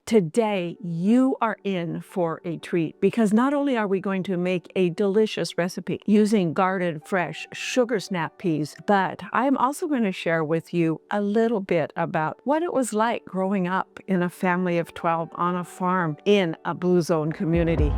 Today, you are in for a treat because not only are we going to make a delicious recipe using garden fresh sugar snap peas, but I'm also going to share with you a little bit about what it was like growing up in a family of 12 on a farm in a blue zone community.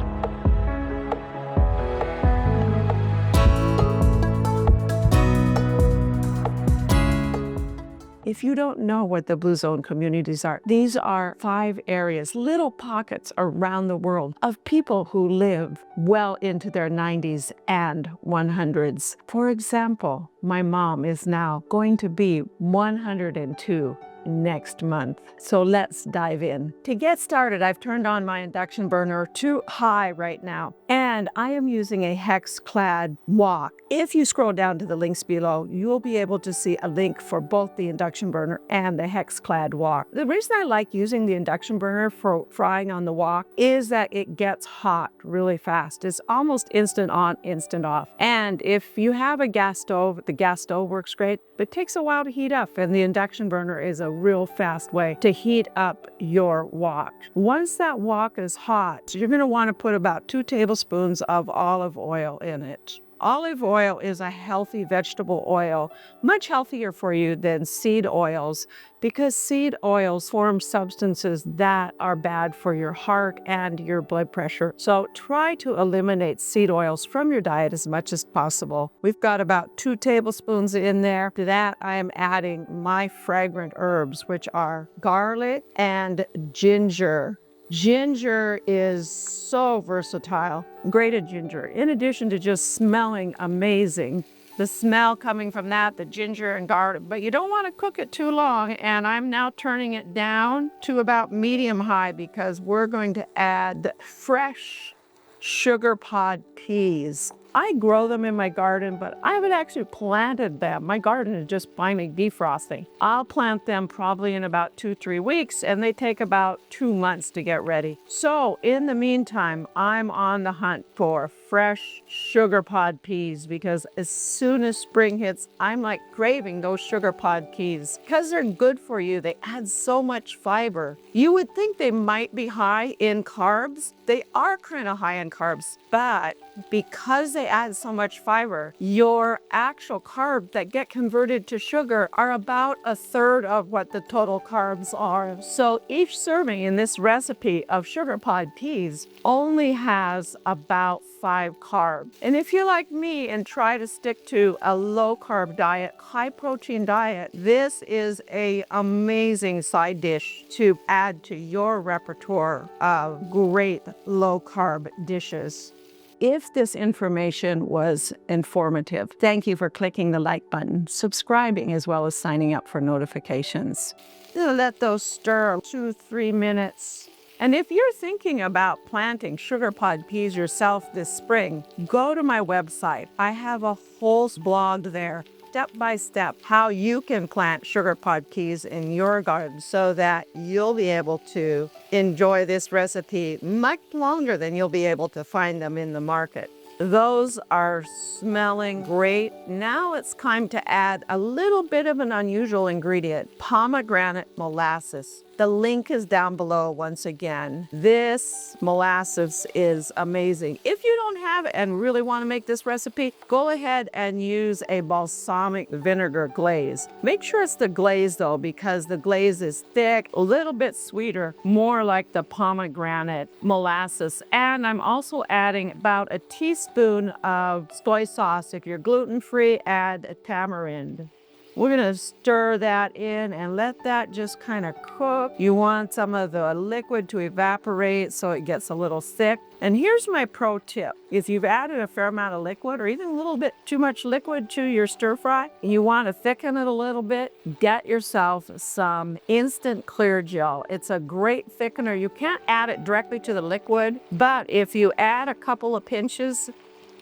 If you don't know what the blue zone communities are, these are 5 areas, little pockets around the world of people who live well into their 90s and 100s. For example, my mom is now going to be 102 next month. So let's dive in. To get started, I've turned on my induction burner to high right now, and I am using a hex-clad wok. If you scroll down to the links below, you'll be able to see a link for both the induction burner and the hex-clad wok. The reason I like using the induction burner for frying on the wok is that it gets hot really fast. It's almost instant on, instant off. And if you have a gas stove, the gas stove works great, but it takes a while to heat up, and the induction burner is a real fast way to heat up your wok. Once that wok is hot, you're going to want to put about 2 tablespoons of olive oil in it. Olive oil is a healthy vegetable oil, much healthier for you than seed oils, because seed oils form substances that are bad for your heart and your blood pressure. So try to eliminate seed oils from your diet as much as possible. We've got about 2 tablespoons in there. To that, I am adding my fragrant herbs, which are garlic and ginger. Ginger is so versatile. Grated ginger, in addition to just smelling amazing, the smell coming from that, the ginger and garlic, but you don't want to cook it too long. And I'm now turning it down to about medium high because we're going to add fresh sugar pod peas. I grow them in my garden, but I haven't actually planted them. My garden is just finally defrosting. I'll plant them probably in about 2-3 weeks, and they take about 2 months to get ready. So in the meantime, I'm on the hunt for fresh sugar pod peas because as soon as spring hits, I'm like craving those sugar pod peas. Because they're good for you, they add so much fiber. You would think they might be high in carbs. They are kind of high in carbs, but because they add so much fiber, your actual carbs that get converted to sugar are about 1/3 of what the total carbs are. So each serving in this recipe of sugar pod peas only has about 5 carbs. And if you're like me and try to stick to a low carb diet, high protein diet, this is an amazing side dish to add to your repertoire of great low carb dishes. If this information was informative, thank you for clicking the like button, subscribing, as well as signing up for notifications. Let those stir 2-3 minutes. And if you're thinking about planting sugar pod peas yourself this spring, go to my website. I have a whole blog there, step by step, how you can plant sugar pod peas in your garden so that you'll be able to enjoy this recipe much longer than you'll be able to find them in the market. Those are smelling great. Now it's time to add a little bit of an unusual ingredient, pomegranate molasses. The link is down below once again. This molasses is amazing. If you don't have it and really want to make this recipe, go ahead and use a balsamic vinegar glaze. Make sure it's the glaze though, because the glaze is thick, a little bit sweeter, more like the pomegranate molasses. And I'm also adding about a teaspoon of soy sauce. If you're gluten-free, add a tamarind. We're going to stir that in and let that just kind of cook. You want some of the liquid to evaporate so it gets a little thick. And here's my pro tip. If you've added a fair amount of liquid or even a little bit too much liquid to your stir fry, and you want to thicken it a little bit, get yourself some instant clear gel. It's a great thickener. You can't add it directly to the liquid, but if you add a couple of pinches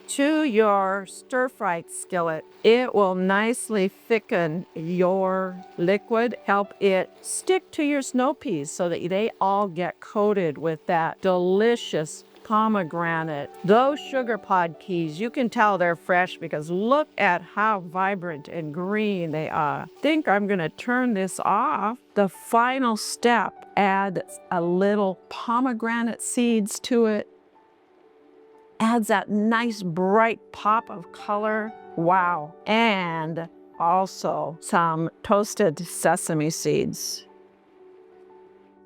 to your stir-fried skillet, it will nicely thicken your liquid, help it stick to your snow peas so that they all get coated with that delicious pomegranate. Those sugar pod peas, you can tell they're fresh because look at how vibrant and green they are. I think I'm gonna turn this off. The final step, add a little pomegranate seeds to it. Adds that nice bright pop of color. Wow. And also some toasted sesame seeds.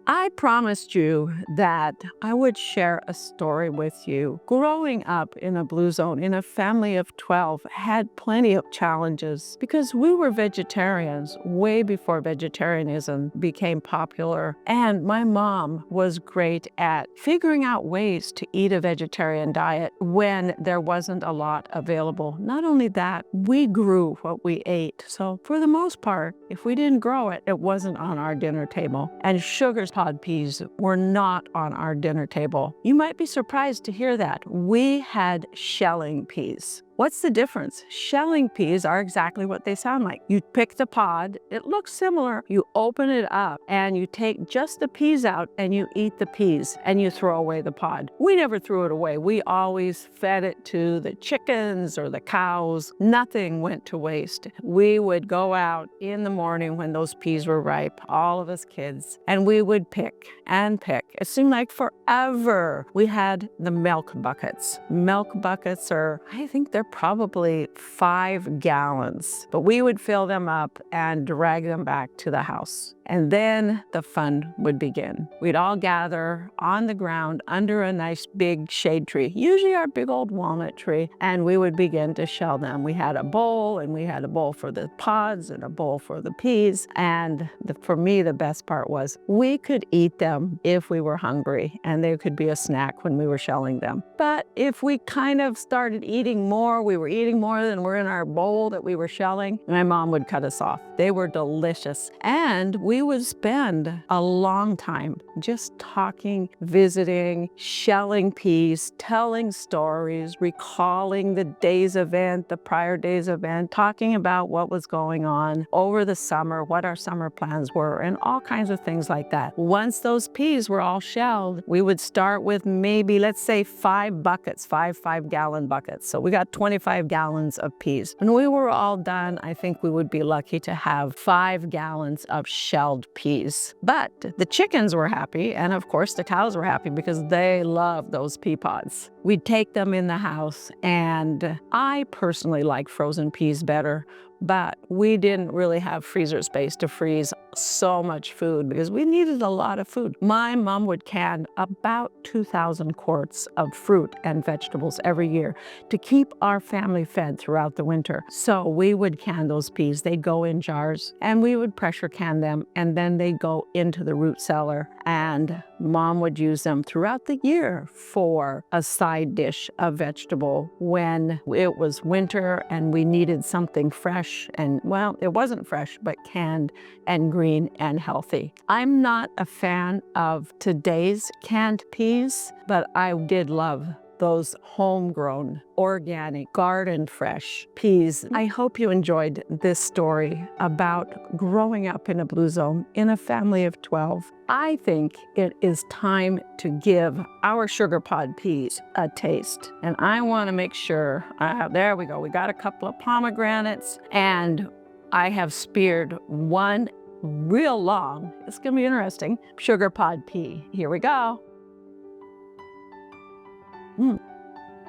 I promised you that I would share a story with you. Growing up in a blue zone in a family of 12 had plenty of challenges because we were vegetarians way before vegetarianism became popular. And my mom was great at figuring out ways to eat a vegetarian diet when there wasn't a lot available. Not only that, we grew what we ate. So for the most part, if we didn't grow it, it wasn't on our dinner table. And sugar pod peas were not on our dinner table. You might be surprised to hear that. We had shelling peas. What's the difference? Shelling peas are exactly what they sound like. You pick the pod, it looks similar, you open it up and you take just the peas out and you eat the peas and you throw away the pod. We never threw it away. We always fed it to the chickens or the cows. Nothing went to waste. We would go out in the morning when those peas were ripe, all of us kids, and we would pick and pick. It seemed like forever. We had the milk buckets. Milk buckets are, I think they're probably 5 gallons, but we would fill them up and drag them back to the house. And then the fun would begin. We'd all gather on the ground under a nice big shade tree, usually our big old walnut tree, and we would begin to shell them. We had a bowl, and we had a bowl for the pods and a bowl for the peas. And for me, the best part was we could eat them if we were hungry, and they could be a snack when we were shelling them. But if we kind of started eating more, we were eating more than were in our bowl that we were shelling, my mom would cut us off. They were delicious. And we would spend a long time just talking, visiting, shelling peas, telling stories, recalling the day's event, the prior day's event, talking about what was going on over the summer, what our summer plans were, and all kinds of things like that. Once those peas were all shelled, we would start with maybe, let's say, 5 buckets, 5-gallon buckets. So we got 25 gallons of peas. When we were all done, I think we would be lucky to have 5 gallons of shelled peas. But the chickens were happy, and of course the cows were happy because they love those pea pods. We'd take them in the house, and I personally like frozen peas better, but we didn't really have freezer space to freeze so much food because we needed a lot of food. My mom would can about 2,000 quarts of fruit and vegetables every year to keep our family fed throughout the winter. So we would can those peas. They'd go in jars, and we would pressure can them, and then they'd go into the root cellar, and Mom would use them throughout the year for a side dish of vegetable when it was winter and we needed something fresh and, well, it wasn't fresh, but canned and green and healthy. I'm not a fan of today's canned peas, but I did love those homegrown, organic, garden fresh peas. I hope you enjoyed this story about growing up in a blue zone in a family of 12. I think it is time to give our sugar pod peas a taste. And I want to make sure, there we go. We got a couple of pomegranates, and I have speared one real long, it's going to be interesting, sugar pod pea. Here we go.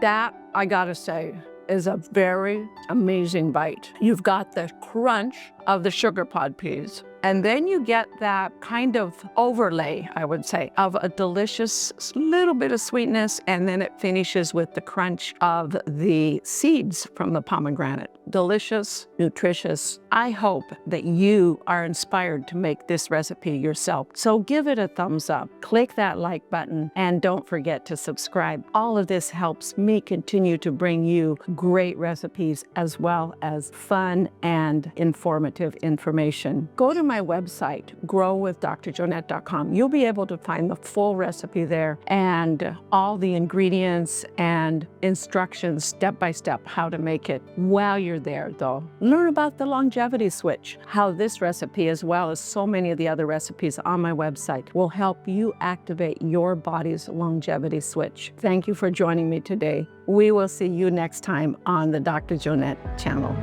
That, I gotta say, is a very amazing bite. You've got the crunch of the sugar pod peas, and then you get that kind of overlay, I would say, of a delicious little bit of sweetness, and then it finishes with the crunch of the seeds from the pomegranate. Delicious, nutritious. I hope that you are inspired to make this recipe yourself. So give it a thumbs up, click that like button, and don't forget to subscribe. All of this helps me continue to bring you great recipes as well as fun and informative informative information. Go to my website, growwithdrjonette.com. You'll be able to find the full recipe there and all the ingredients and instructions step by step how to make it. While you're there though, learn about the longevity switch, how this recipe as well as so many of the other recipes on my website will help you activate your body's longevity switch. Thank you for joining me today. We will see you next time on the Dr. Jonette channel.